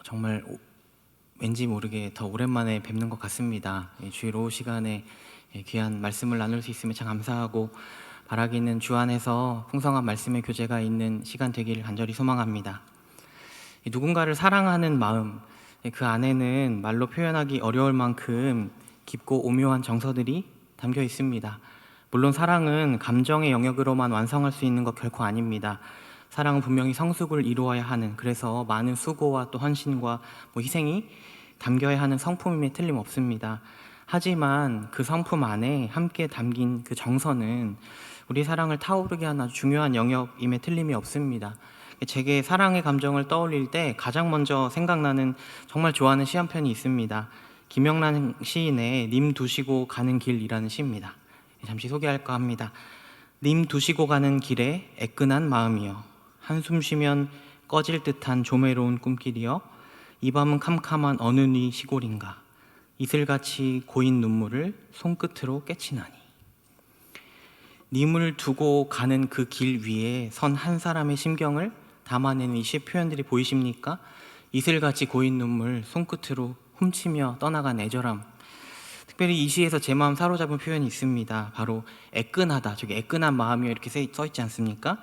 정말 왠지 모르게 더 오랜만에 뵙는 것 같습니다. 주일 오후 시간에 귀한 말씀을 나눌 수 있으면 참 감사하고, 바라기는 주 안에서 풍성한 말씀의 교제가 있는 시간 되기를 간절히 소망합니다. 누군가를 사랑하는 마음, 그 안에는 말로 표현하기 어려울 만큼 깊고 오묘한 정서들이 담겨 있습니다. 물론 사랑은 감정의 영역으로만 완성할 수 있는 것 결코 아닙니다. 사랑은 분명히 성숙을 이루어야 하는, 그래서 많은 수고와 또 헌신과 희생이 담겨야 하는 성품임에 틀림없습니다. 하지만 그 성품 안에 함께 담긴 그 정서는 우리 사랑을 타오르게 하는 아주 중요한 영역임에 틀림이 없습니다. 제게 사랑의 감정을 떠올릴 때 가장 먼저 생각나는 정말 좋아하는 시 한 편이 있습니다. 김영란 시인의 님 두시고 가는 길이라는 시입니다. 잠시 소개할까 합니다. 님 두시고 가는 길에 애끈한 마음이여, 한숨 쉬면 꺼질 듯한 조매로운 꿈길이여, 이 밤은 캄캄한 어느 니 시골인가, 이슬같이 고인 눈물을 손끝으로 깨치나니. 님을 두고 가는 그 길 위에 선 한 사람의 심경을 담아내는 이 시의 표현들이 보이십니까? 이슬같이 고인 눈물 손끝으로 훔치며 떠나간 애절함. 특별히 이 시에서 제 마음 사로잡은 표현이 있습니다. 바로 애끈하다, 저기 애끈한 마음이요, 이렇게 써 있지 않습니까?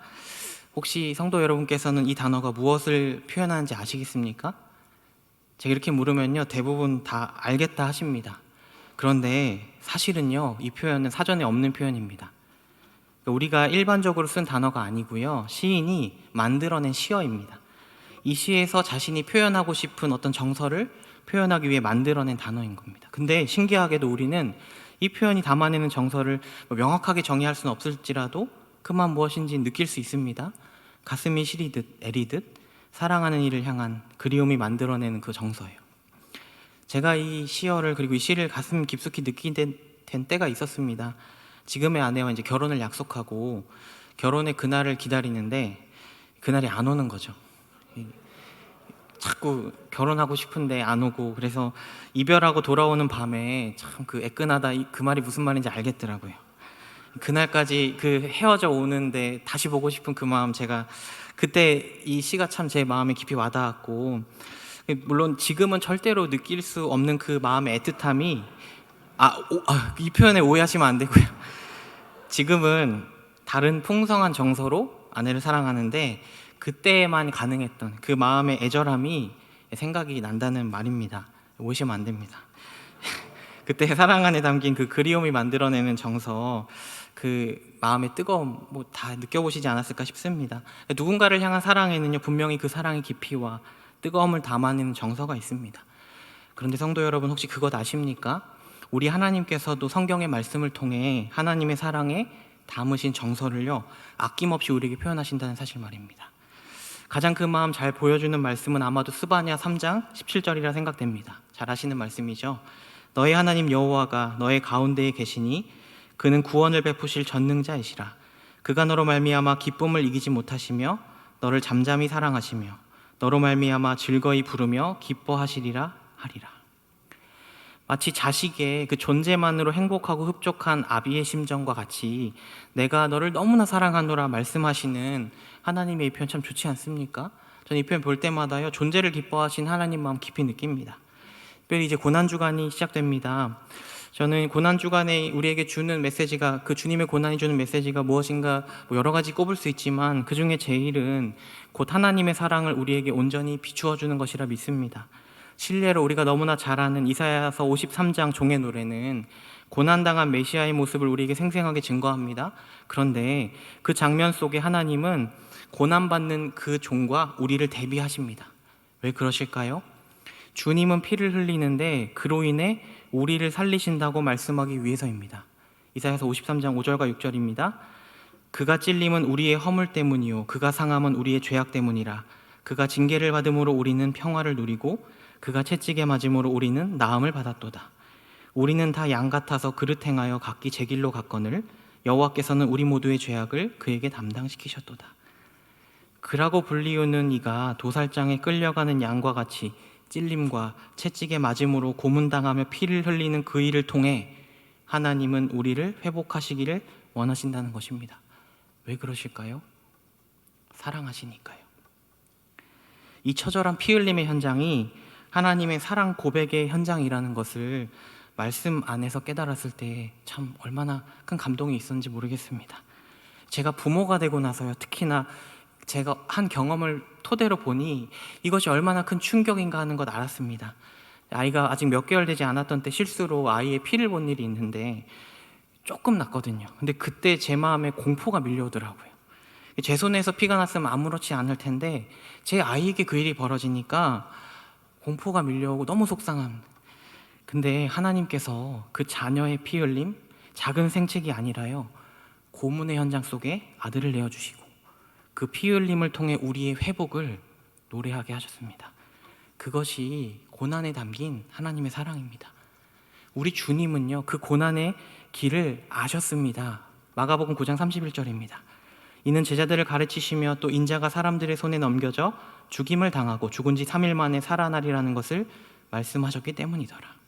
혹시 성도 여러분께서는 이 단어가 무엇을 표현하는지 아시겠습니까? 제가 이렇게 물으면요, 대부분 다 알겠다 하십니다. 그런데 사실은요, 이 표현은 사전에 없는 표현입니다. 우리가 일반적으로 쓴 단어가 아니고요, 시인이 만들어낸 시어입니다. 이 시에서 자신이 표현하고 싶은 어떤 정서를 표현하기 위해 만들어낸 단어인 겁니다. 근데 신기하게도 우리는 이 표현이 담아내는 정서를 명확하게 정의할 수는 없을지라도 그만 무엇인지 느낄 수 있습니다. 가슴이 시리듯 애리듯 사랑하는 이를 향한 그리움이 만들어내는 그 정서예요. 제가 이 시어를, 그리고 이 시를 가슴 깊숙이 느끼게 된 때가 있었습니다. 지금의 아내와 이제 결혼을 약속하고 결혼의 그날을 기다리는데 그날이 안 오는 거죠. 자꾸 결혼하고 싶은데 안 오고, 그래서 이별하고 돌아오는 밤에 참 그 애끈하다, 그 말이 무슨 말인지 알겠더라고요. 그날까지 그 헤어져 오는데 다시 보고 싶은 그 마음, 제가 그때 이 시가 참 제 마음에 깊이 와닿았고, 물론 지금은 절대로 느낄 수 없는 그 마음의 애틋함이, 이 표현에 오해하시면 안 되고요. 지금은 다른 풍성한 정서로 아내를 사랑하는데 그때만 가능했던 그 마음의 애절함이 생각이 난다는 말입니다. 오시면 안 됩니다. 그때 사랑 안에 담긴 그 그리움이 만들어내는 정서, 그 마음의 뜨거움, 다 느껴보시지 않았을까 싶습니다. 누군가를 향한 사랑에는요, 분명히 그 사랑의 깊이와 뜨거움을 담아내는 정서가 있습니다. 그런데 성도 여러분, 혹시 그것 아십니까? 우리 하나님께서도 성경의 말씀을 통해 하나님의 사랑에 담으신 정서를요, 아낌없이 우리에게 표현하신다는 사실 말입니다. 가장 그 마음 잘 보여주는 말씀은 아마도 스바냐 3장 17절이라 생각됩니다. 잘 아시는 말씀이죠. 너의 하나님 여호와가 너의 가운데에 계시니 그는 구원을 베푸실 전능자이시라. 그가 너로 말미암아 기쁨을 이기지 못하시며 너를 잠잠히 사랑하시며 너로 말미암아 즐거이 부르며 기뻐하시리라 하리라. 마치 자식의 그 존재만으로 행복하고 흡족한 아비의 심정과 같이 내가 너를 너무나 사랑하노라 말씀하시는 하나님의 이 표현 참 좋지 않습니까? 저는 이 표현 볼 때마다요, 존재를 기뻐하신 하나님 마음 깊이 느낍니다. 특별히 이제 고난주간이 시작됩니다. 저는 고난주간에 우리에게 주는 메시지가, 그 주님의 고난이 주는 메시지가 무엇인가 여러 가지 꼽을 수 있지만 그 중에 제일은 곧 하나님의 사랑을 우리에게 온전히 비추어 주는 것이라 믿습니다. 실례로 우리가 너무나 잘 아는 이사야서 53장 종의 노래는 고난당한 메시아의 모습을 우리에게 생생하게 증거합니다. 그런데 그 장면 속에 하나님은 고난받는 그 종과 우리를 대비하십니다. 왜 그러실까요? 주님은 피를 흘리는데 그로 인해 우리를 살리신다고 말씀하기 위해서입니다. 이사야서 53장 5절과 6절입니다. 그가 찔림은 우리의 허물 때문이요 그가 상함은 우리의 죄악 때문이라. 그가 징계를 받음으로 우리는 평화를 누리고 그가 채찍에 맞음으로 우리는 나음을 받았도다. 우리는 다 양 같아서 그릇 행하여 각기 제 길로 갔거늘 여호와께서는 우리 모두의 죄악을 그에게 담당시키셨도다. 그라고 불리우는 이가 도살장에 끌려가는 양과 같이 찔림과 채찍에 맞음으로 고문당하며 피를 흘리는 그 일을 통해 하나님은 우리를 회복하시기를 원하신다는 것입니다. 왜 그러실까요? 사랑하시니까요. 이 처절한 피 흘림의 현장이 하나님의 사랑 고백의 현장이라는 것을 말씀 안에서 깨달았을 때 참 얼마나 큰 감동이 있었는지 모르겠습니다. 제가 부모가 되고 나서요, 특히나 제가 한 경험을 토대로 보니 이것이 얼마나 큰 충격인가 하는 것 알았습니다. 아이가 아직 몇 개월 되지 않았던 때 실수로 아이의 피를 본 일이 있는데 조금 났거든요. 근데 그때 제 마음에 공포가 밀려오더라고요. 제 손에서 피가 났으면 아무렇지 않을 텐데 제 아이에게 그 일이 벌어지니까 공포가 밀려오고 너무 속상함. 근데 하나님께서 그 자녀의 피 흘림, 작은 생책이 아니라요, 고문의 현장 속에 아들을 내어주시고 그 피 흘림을 통해 우리의 회복을 노래하게 하셨습니다. 그것이 고난에 담긴 하나님의 사랑입니다. 우리 주님은요, 그 고난의 길을 아셨습니다. 마가복음 9장 31절입니다. 이는 제자들을 가르치시며 또 인자가 사람들의 손에 넘겨져 죽임을 당하고 죽은 지 3일 만에 살아나리라는 것을 말씀하셨기 때문이더라.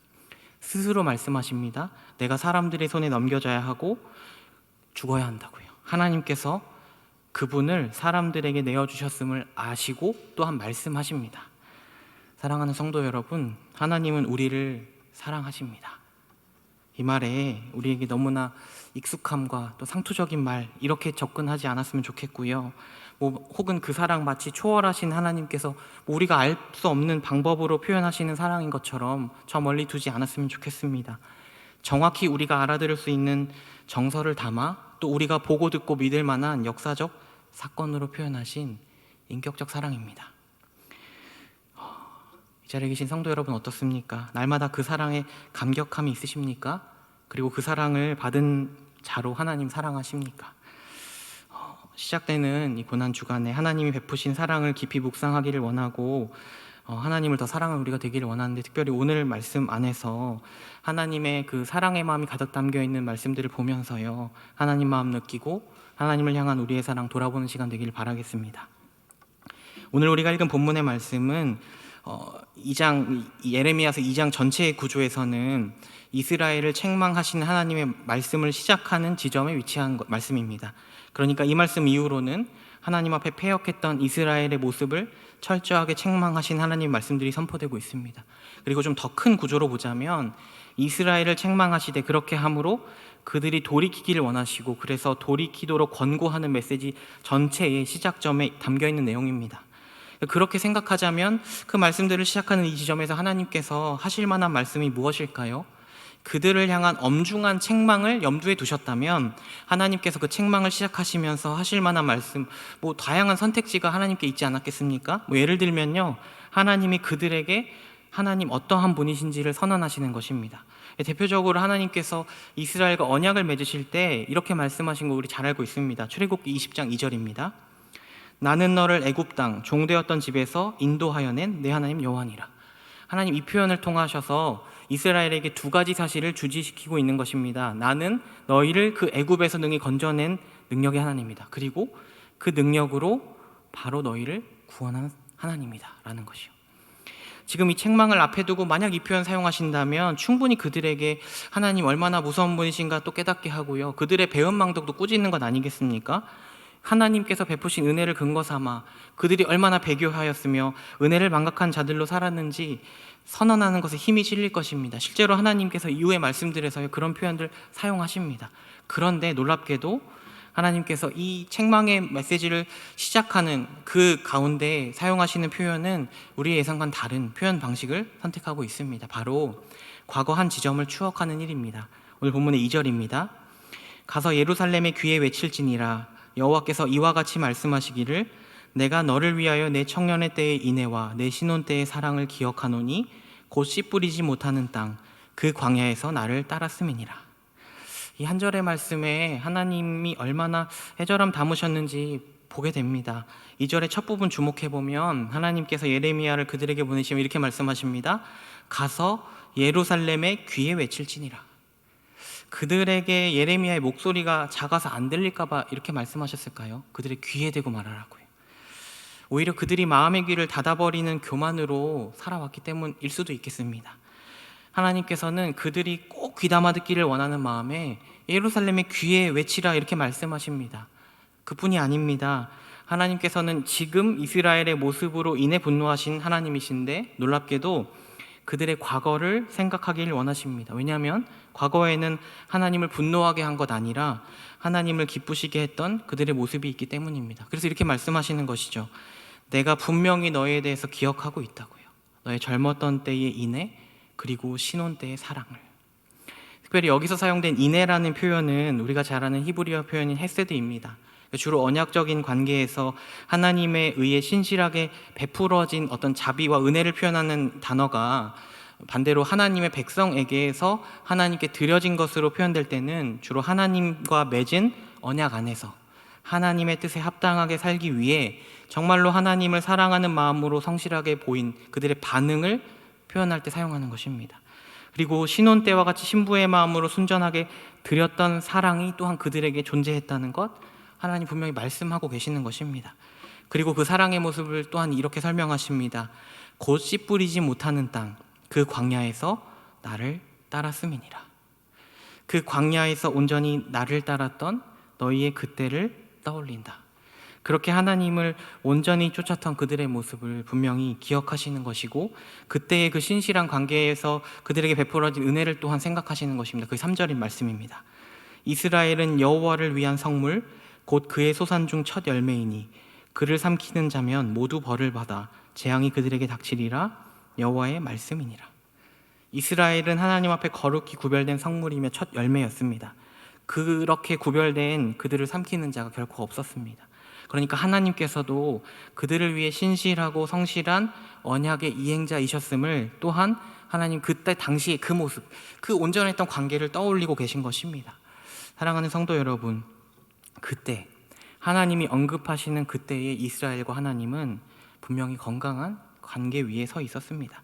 스스로 말씀하십니다. 내가 사람들의 손에 넘겨져야 하고 죽어야 한다고요. 하나님께서 그분을 사람들에게 내어주셨음을 아시고 또한 말씀하십니다. 사랑하는 성도 여러분, 하나님은 우리를 사랑하십니다. 이 말에 우리에게 너무나 익숙함과 또 상투적인 말 이렇게 접근하지 않았으면 좋겠고요. 혹은 그 사랑 마치 초월하신 하나님께서 우리가 알 수 없는 방법으로 표현하시는 사랑인 것처럼 저 멀리 두지 않았으면 좋겠습니다. 정확히 우리가 알아들을 수 있는 정서를 담아 또 우리가 보고 듣고 믿을 만한 역사적 사건으로 표현하신 인격적 사랑입니다. 이 자리에 계신 성도 여러분 어떻습니까? 날마다 그 사랑에 감격함이 있으십니까? 그리고 그 사랑을 받은 자로 하나님 사랑하십니까? 시작되는 이 고난 주간에 하나님이 베푸신 사랑을 깊이 묵상하기를 원하고 하나님을 더 사랑하는 우리가 되기를 원하는데, 특별히 오늘 말씀 안에서 하나님의 그 사랑의 마음이 가득 담겨 있는 말씀들을 보면서요, 하나님 마음 느끼고 하나님을 향한 우리의 사랑 돌아보는 시간 되기를 바라겠습니다. 오늘 우리가 읽은 본문의 말씀은 예레미야서 2장 전체의 구조에서는 이스라엘을 책망하시는 하나님의 말씀을 시작하는 지점에 위치한 말씀입니다. 그러니까 이 말씀 이후로는 하나님 앞에 패역했던 이스라엘의 모습을 철저하게 책망하신 하나님의 말씀들이 선포되고 있습니다. 그리고 좀 더 큰 구조로 보자면 이스라엘을 책망하시되 그렇게 함으로 그들이 돌이키기를 원하시고 그래서 돌이키도록 권고하는 메시지 전체의 시작점에 담겨있는 내용입니다. 그렇게 생각하자면 그 말씀들을 시작하는 이 지점에서 하나님께서 하실 만한 말씀이 무엇일까요? 그들을 향한 엄중한 책망을 염두에 두셨다면 하나님께서 그 책망을 시작하시면서 하실 만한 말씀, 다양한 선택지가 하나님께 있지 않았겠습니까? 예를 들면요, 하나님이 그들에게 하나님 어떠한 분이신지를 선언하시는 것입니다. 대표적으로 하나님께서 이스라엘과 언약을 맺으실 때 이렇게 말씀하신 거 우리 잘 알고 있습니다. 출애굽기 20장 2절입니다. 나는 너를 애굽 땅 종되었던 집에서 인도하여 낸 내 하나님 여호와니라. 하나님 이 표현을 통하셔서 이스라엘에게 두 가지 사실을 주지시키고 있는 것입니다. 나는 너희를 그 애굽에서 능히 건져낸 능력의 하나님이다. 그리고 그 능력으로 바로 너희를 구원하는 하나님이다 라는 것이요. 지금 이 책망을 앞에 두고 만약 이 표현 사용하신다면 충분히 그들에게 하나님 얼마나 무서운 분이신가 또 깨닫게 하고요, 그들의 배은망덕도 꾸짖는 것 아니겠습니까? 하나님께서 베푸신 은혜를 근거 삼아 그들이 얼마나 배교하였으며 은혜를 망각한 자들로 살았는지 선언하는 것에 힘이 실릴 것입니다. 실제로 하나님께서 이후의 말씀들에서 그런 표현들 사용하십니다. 그런데 놀랍게도 하나님께서 이 책망의 메시지를 시작하는 그 가운데 사용하시는 표현은 우리의 예상과는 다른 표현 방식을 선택하고 있습니다. 바로 과거 한 지점을 추억하는 일입니다. 오늘 본문의 2절입니다. 가서 예루살렘의 귀에 외칠지니라. 여호와께서 이와 같이 말씀하시기를 내가 너를 위하여 내 청년의 때의 인애와 내 신혼 때의 사랑을 기억하노니 곧 씨 뿌리지 못하는 땅 그 광야에서 나를 따랐음이니라. 이 한 절의 말씀에 하나님이 얼마나 애절함 담으셨는지 보게 됩니다. 2절의 첫 부분 주목해보면 하나님께서 예레미야를 그들에게 보내시면 이렇게 말씀하십니다. 가서 예루살렘의 귀에 외칠지니라. 그들에게 예레미야의 목소리가 작아서 안 들릴까 봐 이렇게 말씀하셨을까요? 그들의 귀에 대고 말하라고요. 오히려 그들이 마음의 귀를 닫아버리는 교만으로 살아왔기 때문일 수도 있겠습니다. 하나님께서는 그들이 꼭 귀담아 듣기를 원하는 마음에 예루살렘의 귀에 외치라 이렇게 말씀하십니다. 그뿐이 아닙니다. 하나님께서는 지금 이스라엘의 모습으로 인해 분노하신 하나님이신데 놀랍게도 그들의 과거를 생각하기를 원하십니다. 왜냐하면 과거에는 하나님을 분노하게 한 것 아니라 하나님을 기쁘시게 했던 그들의 모습이 있기 때문입니다. 그래서 이렇게 말씀하시는 것이죠. 내가 분명히 너에 대해서 기억하고 있다고요. 너의 젊었던 때의 인애 그리고 신혼 때의 사랑을. 특별히 여기서 사용된 인애라는 표현은 우리가 잘 아는 히브리어 표현인 헤세드입니다. 주로 언약적인 관계에서 하나님에 의해 신실하게 베풀어진 어떤 자비와 은혜를 표현하는 단어가 반대로 하나님의 백성에게서 하나님께 드려진 것으로 표현될 때는 주로 하나님과 맺은 언약 안에서 하나님의 뜻에 합당하게 살기 위해 정말로 하나님을 사랑하는 마음으로 성실하게 보인 그들의 반응을 표현할 때 사용하는 것입니다. 그리고 신혼 때와 같이 신부의 마음으로 순전하게 드렸던 사랑이 또한 그들에게 존재했다는 것, 하나님 분명히 말씀하고 계시는 것입니다. 그리고 그 사랑의 모습을 또한 이렇게 설명하십니다. 곧 씨 뿌리지 못하는 땅, 그 광야에서 나를 따랐음이니라. 그 광야에서 온전히 나를 따랐던 너희의 그때를 떠올린다. 그렇게 하나님을 온전히 쫓았던 그들의 모습을 분명히 기억하시는 것이고 그때의 그 신실한 관계에서 그들에게 베풀어진 은혜를 또한 생각하시는 것입니다. 그게 3절인 말씀입니다. 이스라엘은 여호와를 위한 성물 곧 그의 소산 중 첫 열매이니 그를 삼키는 자면 모두 벌을 받아 재앙이 그들에게 닥치리라. 여호와의 말씀이니라. 이스라엘은 하나님 앞에 거룩히 구별된 성물이며 첫 열매였습니다. 그렇게 구별된 그들을 삼키는 자가 결코 없었습니다. 그러니까 하나님께서도 그들을 위해 신실하고 성실한 언약의 이행자이셨음을 또한 하나님 그때 당시의 그 모습, 그 온전했던 관계를 떠올리고 계신 것입니다. 사랑하는 성도 여러분, 그때 하나님이 언급하시는 그때의 이스라엘과 하나님은 분명히 건강한 관계 위에 서 있었습니다.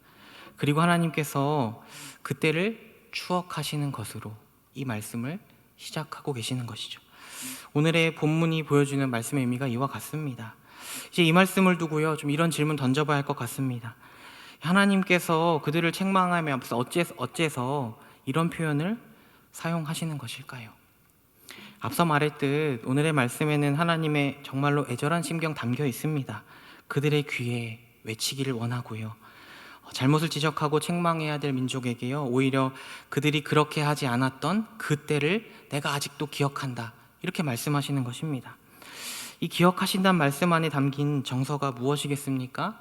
그리고 하나님께서 그때를 추억하시는 것으로 이 말씀을 시작하고 계시는 것이죠. 오늘의 본문이 보여주는 말씀의 의미가 이와 같습니다. 이제 이 말씀을 두고요, 좀 이런 질문 던져봐야 할 것 같습니다. 하나님께서 그들을 책망하며 어째서 이런 표현을 사용하시는 것일까요? 앞서 말했듯 오늘의 말씀에는 하나님의 정말로 애절한 심경 담겨 있습니다. 그들의 귀에 외치기를 원하고요, 잘못을 지적하고 책망해야 될 민족에게요, 오히려 그들이 그렇게 하지 않았던 그때를 내가 아직도 기억한다, 이렇게 말씀하시는 것입니다. 이 기억하신다는 말씀 안에 담긴 정서가 무엇이겠습니까?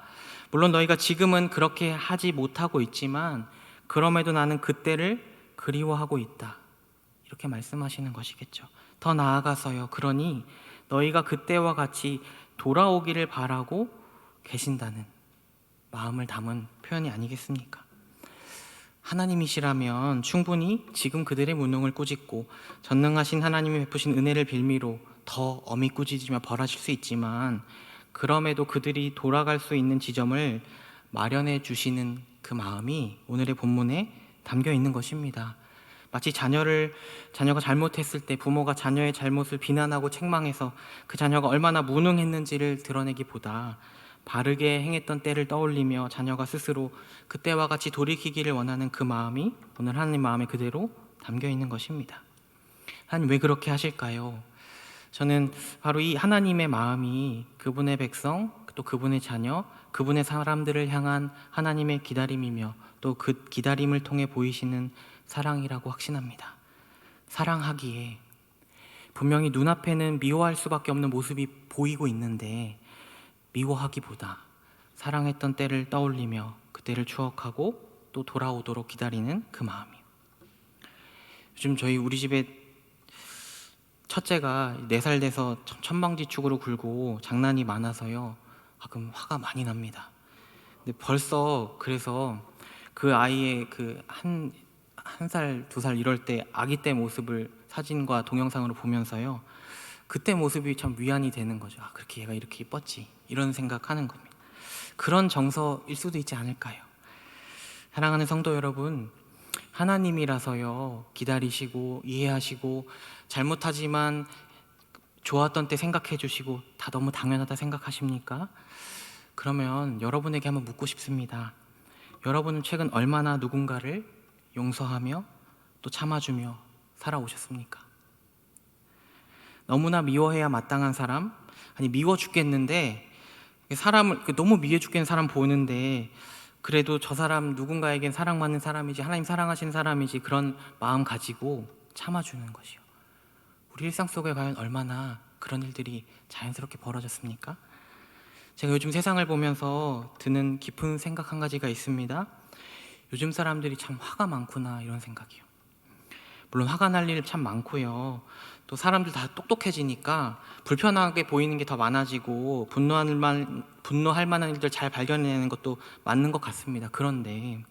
물론 너희가 지금은 그렇게 하지 못하고 있지만 그럼에도 나는 그때를 그리워하고 있다, 이렇게 말씀하시는 것이겠죠. 더 나아가서요, 그러니 너희가 그때와 같이 돌아오기를 바라고 계신다는 마음을 담은 표현이 아니겠습니까? 하나님이시라면 충분히 지금 그들의 무능을 꾸짖고 전능하신 하나님이 베푸신 은혜를 빌미로 더 엄히 꾸짖으며 벌하실 수 있지만 그럼에도 그들이 돌아갈 수 있는 지점을 마련해 주시는 그 마음이 오늘의 본문에 담겨 있는 것입니다. 마치 자녀가 잘못했을 때 부모가 자녀의 잘못을 비난하고 책망해서 그 자녀가 얼마나 무능했는지를 드러내기보다 바르게 행했던 때를 떠올리며 자녀가 스스로 그때와 같이 돌이키기를 원하는 그 마음이 오늘 하나님 마음에 그대로 담겨 있는 것입니다. 하나님 왜 그렇게 하실까요? 저는 바로 이 하나님의 마음이 그분의 백성, 또 그분의 자녀, 그분의 사람들을 향한 하나님의 기다림이며 또 그 기다림을 통해 보이시는 사랑이라고 확신합니다. 사랑하기에 분명히 눈앞에는 미워할 수밖에 없는 모습이 보이고 있는데 미워하기보다 사랑했던 때를 떠올리며 그때를 추억하고 또 돌아오도록 기다리는 그 마음이요. 요즘 우리 집에 첫째가 4살 돼서 천방지축으로 굴고 장난이 많아서요, 가끔 화가 많이 납니다. 근데 벌써 그래서 그 아이의 그 한 살, 2살 이럴 때 아기 때 모습을 사진과 동영상으로 보면서요, 그때 모습이 참 위안이 되는 거죠. 그렇게 얘가 이렇게 이뻤지, 이런 생각하는 겁니다. 그런 정서일 수도 있지 않을까요? 사랑하는 성도 여러분, 하나님이라서요 기다리시고 이해하시고 잘못하지만 좋았던 때 생각해 주시고 다 너무 당연하다 생각하십니까? 그러면 여러분에게 한번 묻고 싶습니다. 여러분은 최근 얼마나 누군가를 용서하며 또 참아주며 살아오셨습니까? 너무나 미워해야 마땅한 사람, 아니 미워 죽겠는데 사람을 너무 미워 죽겠는 사람 보는데 그래도 저 사람 누군가에겐 사랑받는 사람이지 하나님 사랑하시는 사람이지 그런 마음 가지고 참아주는 것이요. 우리 일상 속에 과연 얼마나 그런 일들이 자연스럽게 벌어졌습니까? 제가 요즘 세상을 보면서 드는 깊은 생각 한 가지가 있습니다. 요즘 사람들이 참 화가 많구나 이런 생각이요. 물론 화가 날 일 참 많고요. 또 사람들 다 똑똑해지니까 불편하게 보이는 게 더 많아지고 분노할 만한 일들 잘 발견해내는 것도 맞는 것 같습니다. 그런데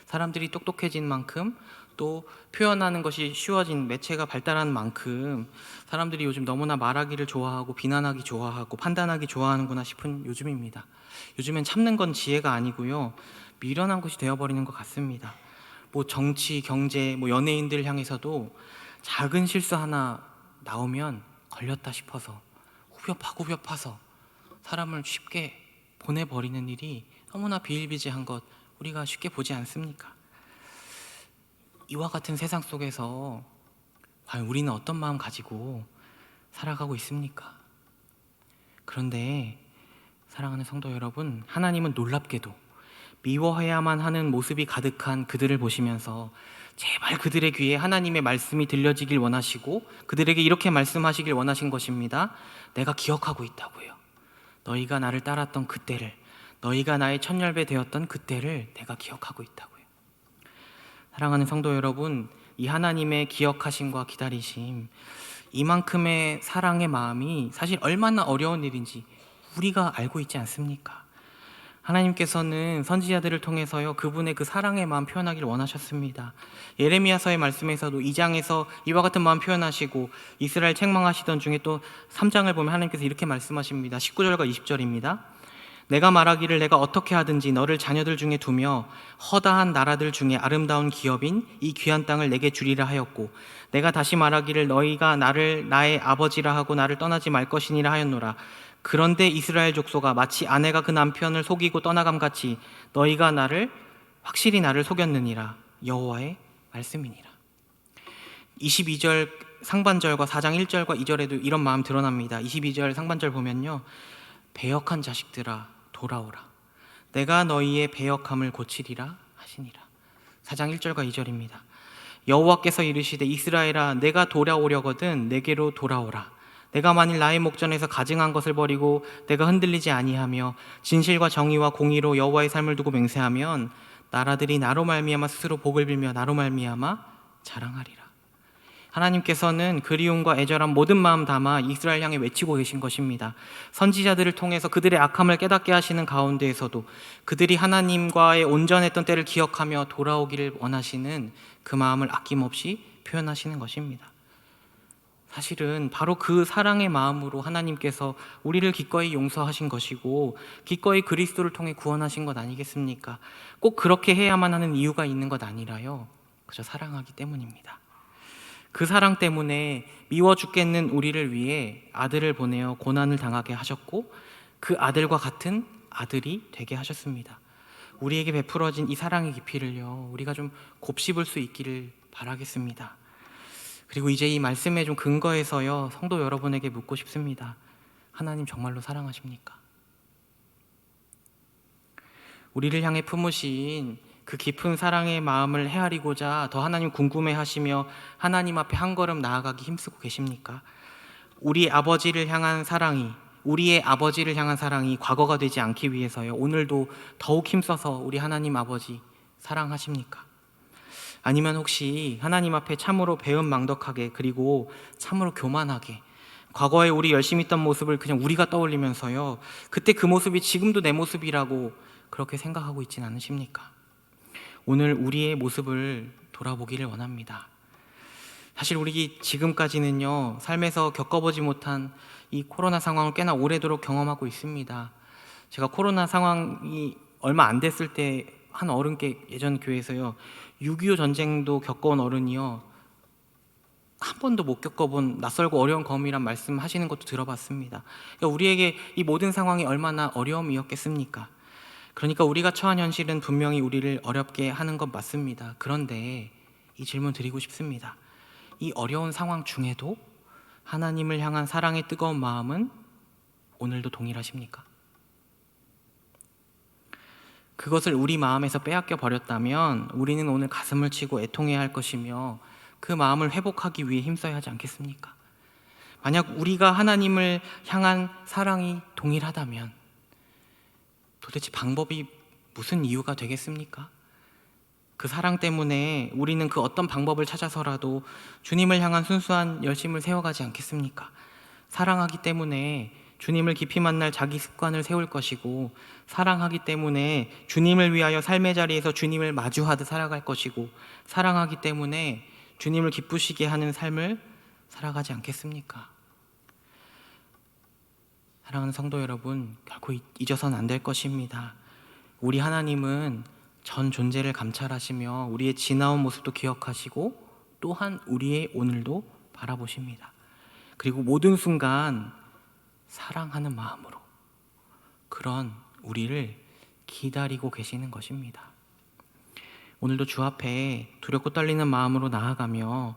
사람들이 똑똑해진 만큼 또 표현하는 것이 쉬워진 매체가 발달한 만큼 사람들이 요즘 너무나 말하기를 좋아하고 비난하기 좋아하고 판단하기 좋아하는구나 싶은 요즘입니다. 요즘엔 참는 건 지혜가 아니고요, 미련한 것이 되어버리는 것 같습니다. 뭐 정치, 경제, 뭐 연예인들 향해서도 작은 실수 하나 나오면 걸렸다 싶어서 후벼파서 사람을 쉽게 보내버리는 일이 너무나 비일비재한 것 우리가 쉽게 보지 않습니까? 이와 같은 세상 속에서 과연 우리는 어떤 마음 가지고 살아가고 있습니까? 그런데 사랑하는 성도 여러분, 하나님은 놀랍게도 미워해야만 하는 모습이 가득한 그들을 보시면서 제발 그들의 귀에 하나님의 말씀이 들려지길 원하시고 그들에게 이렇게 말씀하시길 원하신 것입니다. 내가 기억하고 있다고요. 너희가 나를 따랐던 그때를, 너희가 나의 첫열배 되었던 그때를 내가 기억하고 있다고요. 사랑하는 성도 여러분, 이 하나님의 기억하심과 기다리심, 이만큼의 사랑의 마음이 사실 얼마나 어려운 일인지 우리가 알고 있지 않습니까? 하나님께서는 선지자들을 통해서요 그분의 그 사랑의 마음 표현하기를 원하셨습니다. 예레미야서의 말씀에서도 2장에서 이와 같은 마음 표현하시고 이스라엘 책망하시던 중에 또 3장을 보면 하나님께서 이렇게 말씀하십니다. 19절과 20절입니다. 내가 말하기를 내가 어떻게 하든지 너를 자녀들 중에 두며 허다한 나라들 중에 아름다운 기업인 이 귀한 땅을 내게 주리라 하였고 내가 다시 말하기를 너희가 나를 나의 아버지라 하고 나를 떠나지 말 것이니라 하였노라. 그런데 이스라엘 족속아 마치 아내가 그 남편을 속이고 떠나감같이 너희가 확실히 나를 속였느니라. 여호와의 말씀이니라. 22절 상반절과 4장 1절과 2절에도 이런 마음 드러납니다. 22절 상반절 보면요, 배역한 자식들아 돌아오라. 내가 너희의 배역함을 고치리라 하시니라. 4장 1절과 2절입니다. 여호와께서 이르시되 이스라엘아 내가 돌아오려거든 내게로 돌아오라. 내가 만일 나의 목전에서 가증한 것을 버리고 내가 흔들리지 아니하며 진실과 정의와 공의로 여호와의 삶을 두고 맹세하면 나라들이 나로 말미암아 스스로 복을 빌며 나로 말미암아 자랑하리라. 하나님께서는 그리움과 애절한 모든 마음 담아 이스라엘 향해 외치고 계신 것입니다. 선지자들을 통해서 그들의 악함을 깨닫게 하시는 가운데에서도 그들이 하나님과의 온전했던 때를 기억하며 돌아오기를 원하시는 그 마음을 아낌없이 표현하시는 것입니다. 사실은 바로 그 사랑의 마음으로 하나님께서 우리를 기꺼이 용서하신 것이고 기꺼이 그리스도를 통해 구원하신 것 아니겠습니까? 꼭 그렇게 해야만 하는 이유가 있는 것 아니라요, 그저 사랑하기 때문입니다. 그 사랑 때문에 미워 죽겠는 우리를 위해 아들을 보내어 고난을 당하게 하셨고 그 아들과 같은 아들이 되게 하셨습니다. 우리에게 베풀어진 이 사랑의 깊이를요 우리가 좀 곱씹을 수 있기를 바라겠습니다. 그리고 이제 이 말씀에 좀 근거해서요 성도 여러분에게 묻고 싶습니다. 하나님 정말로 사랑하십니까? 우리를 향해 품으신 그 깊은 사랑의 마음을 헤아리고자 더 하나님 궁금해하시며 하나님 앞에 한 걸음 나아가기 힘쓰고 계십니까? 우리의 아버지를 향한 사랑이 과거가 되지 않기 위해서요 오늘도 더욱 힘써서 우리 하나님 아버지 사랑하십니까? 아니면 혹시 하나님 앞에 참으로 배은망덕하게 그리고 참으로 교만하게 과거에 우리 열심히 있던 모습을 그냥 우리가 떠올리면서요 그때 그 모습이 지금도 내 모습이라고 그렇게 생각하고 있진 않으십니까? 오늘 우리의 모습을 돌아보기를 원합니다. 사실 우리 지금까지는요 삶에서 겪어보지 못한 이 코로나 상황을 꽤나 오래도록 경험하고 있습니다. 제가 코로나 상황이 얼마 안 됐을 때 한 어른께 예전 교회에서요 6.25 전쟁도 겪어온 어른이요 한 번도 못 겪어본 낯설고 어려운 검이란 말씀하시는 것도 들어봤습니다. 그러니까 우리에게 이 모든 상황이 얼마나 어려움이었겠습니까? 그러니까 우리가 처한 현실은 분명히 우리를 어렵게 하는 것 맞습니다. 그런데 이 질문 드리고 싶습니다. 이 어려운 상황 중에도 하나님을 향한 사랑의 뜨거운 마음은 오늘도 동일하십니까? 그것을 우리 마음에서 빼앗겨 버렸다면 우리는 오늘 가슴을 치고 애통해야 할 것이며 그 마음을 회복하기 위해 힘써야 하지 않겠습니까? 만약 우리가 하나님을 향한 사랑이 동일하다면 도대체 방법이 무슨 이유가 되겠습니까? 그 사랑 때문에 우리는 그 어떤 방법을 찾아서라도 주님을 향한 순수한 열심을 세워가지 않겠습니까? 사랑하기 때문에 주님을 깊이 만날 자기 습관을 세울 것이고, 사랑하기 때문에 주님을 위하여 삶의 자리에서 주님을 마주하듯 살아갈 것이고, 사랑하기 때문에 주님을 기쁘시게 하는 삶을 살아가지 않겠습니까? 사랑하는 성도 여러분, 결코 잊어서는 안 될 것입니다. 우리 하나님은 전 존재를 감찰하시며 우리의 지나온 모습도 기억하시고 또한 우리의 오늘도 바라보십니다. 그리고 모든 순간 사랑하는 마음으로 그런 우리를 기다리고 계시는 것입니다. 오늘도 주 앞에 두렵고 떨리는 마음으로 나아가며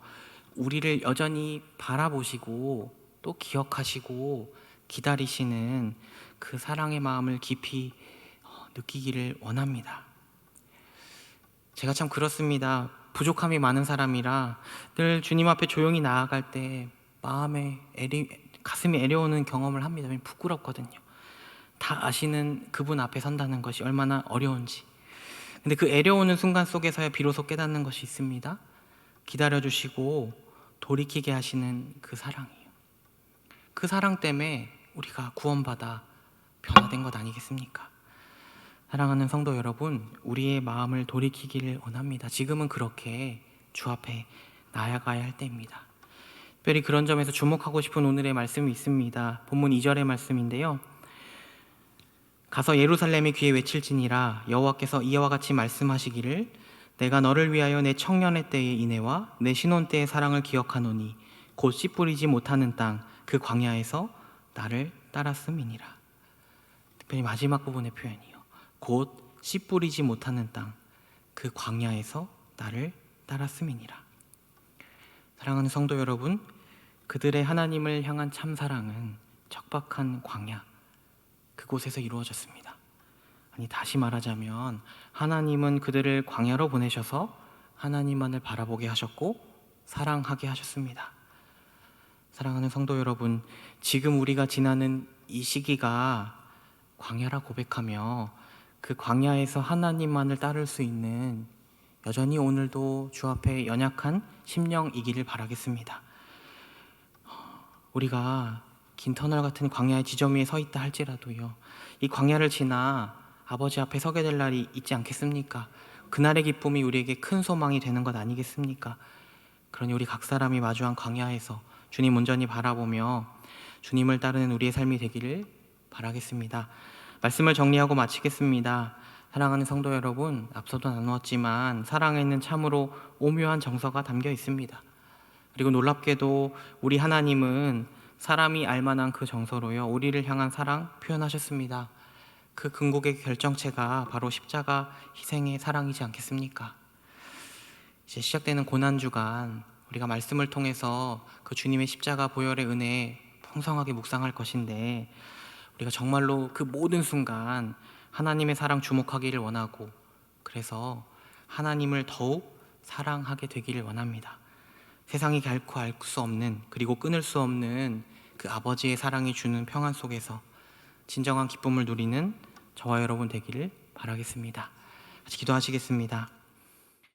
우리를 여전히 바라보시고 또 기억하시고 기다리시는 그 사랑의 마음을 깊이 느끼기를 원합니다. 제가 참 그렇습니다. 부족함이 많은 사람이라 늘 주님 앞에 조용히 나아갈 때 가슴이 애려오는 경험을 합니다. 부끄럽거든요. 다 아시는 그분 앞에 선다는 것이 얼마나 어려운지. 근데 그 애려오는 순간 속에서야 비로소 깨닫는 것이 있습니다. 기다려주시고 돌이키게 하시는 그 사랑이에요. 그 사랑 때문에 우리가 구원받아 변화된 것 아니겠습니까? 사랑하는 성도 여러분, 우리의 마음을 돌이키기를 원합니다. 지금은 그렇게 주 앞에 나아가야 할 때입니다. 특별히 그런 점에서 주목하고 싶은 오늘의 말씀이 있습니다. 본문 2절의 말씀인데요. 가서 예루살렘의 귀에 외칠지니라 여호와께서 이와 같이 말씀하시기를 내가 너를 위하여 내 청년의 때의 인애와 내 신혼 때의 사랑을 기억하노니 곧 씨 뿌리지 못하는 땅 그 광야에서 나를 따랐음이니라. 특별히 마지막 부분의 표현이요. 곧 씨 뿌리지 못하는 땅 그 광야에서 나를 따랐음이니라. 사랑하는 성도 여러분, 그들의 하나님을 향한 참사랑은 척박한 광야 그곳에서 이루어졌습니다. 아니, 다시 말하자면 하나님은 그들을 광야로 보내셔서 하나님만을 바라보게 하셨고 사랑하게 하셨습니다. 사랑하는 성도 여러분, 지금 우리가 지나는 이 시기가 광야라 고백하며 그 광야에서 하나님만을 따를 수 있는 여전히 오늘도 주 앞에 연약한 심령이기를 바라겠습니다. 우리가 긴 터널 같은 광야의 지점 위에 서 있다 할지라도요, 이 광야를 지나 아버지 앞에 서게 될 날이 있지 않겠습니까? 그날의 기쁨이 우리에게 큰 소망이 되는 것 아니겠습니까? 그러니 우리 각 사람이 마주한 광야에서 주님 온전히 바라보며 주님을 따르는 우리의 삶이 되기를 바라겠습니다. 말씀을 정리하고 마치겠습니다. 사랑하는 성도 여러분, 앞서도 나누었지만 사랑에는 참으로 오묘한 정서가 담겨 있습니다. 그리고 놀랍게도 우리 하나님은 사람이 알만한 그 정서로요, 우리를 향한 사랑 표현하셨습니다. 그 궁극의 결정체가 바로 십자가 희생의 사랑이지 않겠습니까? 이제 시작되는 고난주간 우리가 말씀을 통해서 그 주님의 십자가 보혈의 은혜 풍성하게 묵상할 것인데, 우리가 정말로 그 모든 순간 하나님의 사랑 주목하기를 원하고, 그래서 하나님을 더욱 사랑하게 되기를 원합니다. 세상이 결코 알 수 없는, 그리고 끊을 수 없는 그 아버지의 사랑이 주는 평안 속에서 진정한 기쁨을 누리는 저와 여러분 되기를 바라겠습니다. 같이 기도하시겠습니다.